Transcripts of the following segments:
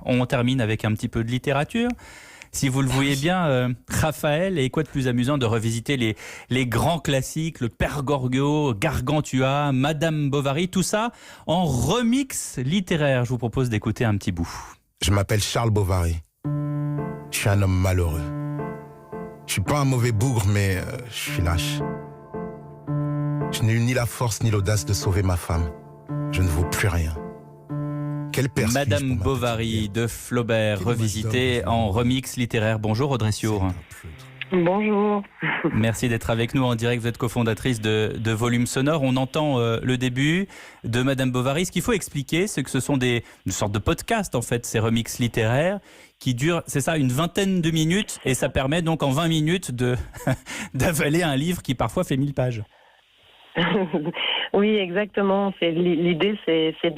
On termine avec un petit peu de littérature. Si vous le voyez bien, Raphaël, et quoi de plus amusant de revisiter les grands classiques, le Père Goriot, Gargantua, Madame Bovary, tout ça en remix littéraire. Je vous propose d'écouter un petit bout. Je m'appelle Charles Bovary. Je suis un homme malheureux. Je suis pas un mauvais bougre, mais je suis lâche. Je n'ai eu ni la force ni l'audace de sauver ma femme. Je ne vaux plus rien. Quelle père Madame Bovary de Flaubert, revisitée en remix littéraire. Bonjour Audrey Siour. Bonjour. Merci d'être avec nous en direct. Vous êtes cofondatrice de Volume Sonore. On entend le début de Madame Bovary. Ce qu'il faut expliquer, c'est que ce sont une sorte de podcast, en fait, ces remixes littéraires qui durent, c'est ça, une vingtaine de minutes. Et ça permet donc en 20 minutes d'avaler un livre qui parfois fait 1000 pages. Oui, exactement. L'idée, c'est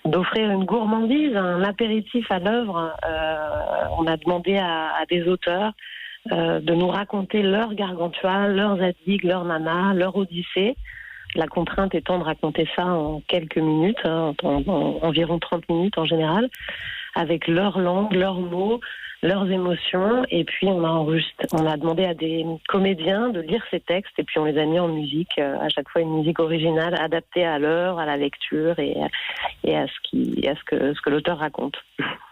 d'offrir une gourmandise, un apéritif à l'œuvre. On a demandé à des auteurs de nous raconter leur Gargantua, leurs Zadig, leur Nana, leur Odyssée. La contrainte étant de raconter ça en quelques minutes, en environ 30 minutes en général, avec leur langue, leurs mots, leurs émotions. Et puis on a demandé à des comédiens de lire ces textes et puis on les a mis en musique, à chaque fois une musique originale adaptée à l'heure, à la lecture et à ce que l'auteur raconte.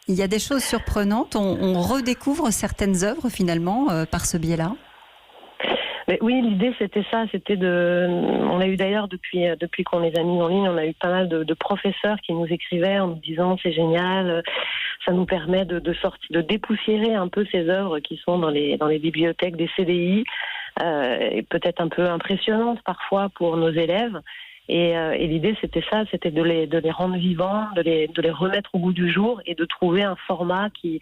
Il y a des choses surprenantes, on redécouvre certaines œuvres finalement par ce biais-là. Mais oui, l'idée c'était ça, on a eu d'ailleurs depuis qu'on les a mis en ligne, on a eu pas mal de professeurs qui nous écrivaient en nous disant c'est génial, ça nous permet de dépoussiérer un peu ces œuvres qui sont dans les bibliothèques des CDI, et peut-être un peu impressionnantes parfois pour nos élèves. Et l'idée c'était ça, c'était de les rendre vivants, de les remettre au goût du jour et de trouver un format qui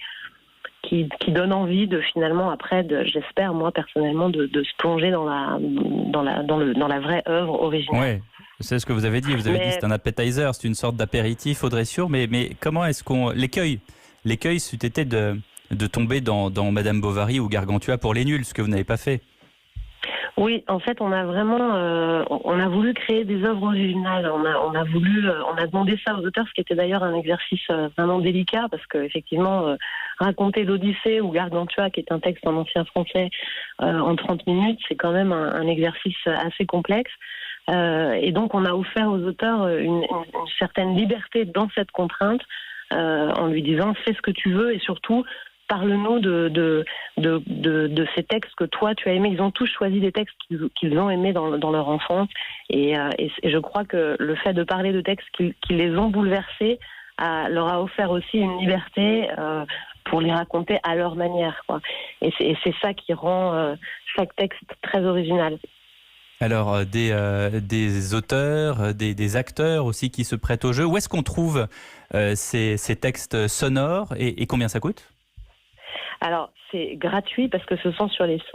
donne envie de finalement après, j'espère moi personnellement, de se plonger dans la vraie œuvre originale. Oui, c'est ce que vous avez dit. Vous avez dit c'est un appetizer, c'est une sorte d'apéritif, Audrey Siour. Mais comment est-ce qu'on l'écueil c'eût été de tomber dans Madame Bovary ou Gargantua pour les nuls, ce que vous n'avez pas fait. Oui, en fait, on a vraiment, on a voulu créer des œuvres originales. On a demandé ça aux auteurs, ce qui était d'ailleurs un exercice vraiment délicat, parce que effectivement, raconter l'Odyssée ou Gargantua, qui est un texte en ancien français, en 30 minutes, c'est quand même un exercice assez complexe. Et donc, on a offert aux auteurs une certaine liberté dans cette contrainte, en lui disant fais ce que tu veux et surtout parle-nous de ces textes que toi tu as aimés. Ils ont tous choisi des textes qu'ils ont aimés dans leur enfance et je crois que le fait de parler de textes qui les ont bouleversés leur a offert aussi une liberté pour les raconter à leur manière, quoi. Et c'est ça qui rend chaque texte très original. Alors, des auteurs, des acteurs aussi qui se prêtent au jeu. Où est-ce qu'on trouve ces textes sonores et combien ça coûte ? Alors, c'est gratuit parce que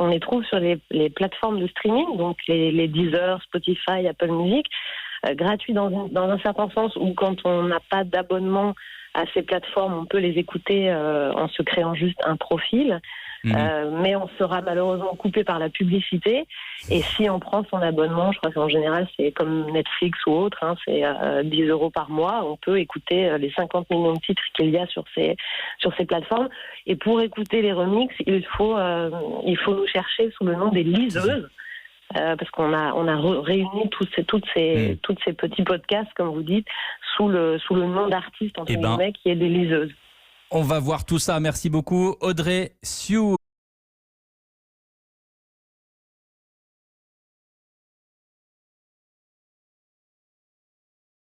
on les trouve sur les plateformes de streaming, donc les Deezer, Spotify, Apple Music, gratuit dans un certain sens où quand on n'a pas d'abonnement à ces plateformes, on peut les écouter en se créant juste un profil. Mais on sera malheureusement coupé par la publicité. Et si on prend son abonnement, je crois qu'en général c'est comme Netflix ou autre, c'est 10 € par mois, on peut écouter les 50 millions de titres qu'il y a sur ces plateformes. Et pour écouter les remixes, il faut nous chercher sous le nom des liseuses. Parce qu'on a réuni toutes ces petits podcasts, comme vous dites, sous le nom d'artistes, entre guillemets, qui est des liseuses. On va voir tout ça. Merci beaucoup, Audrey Siour.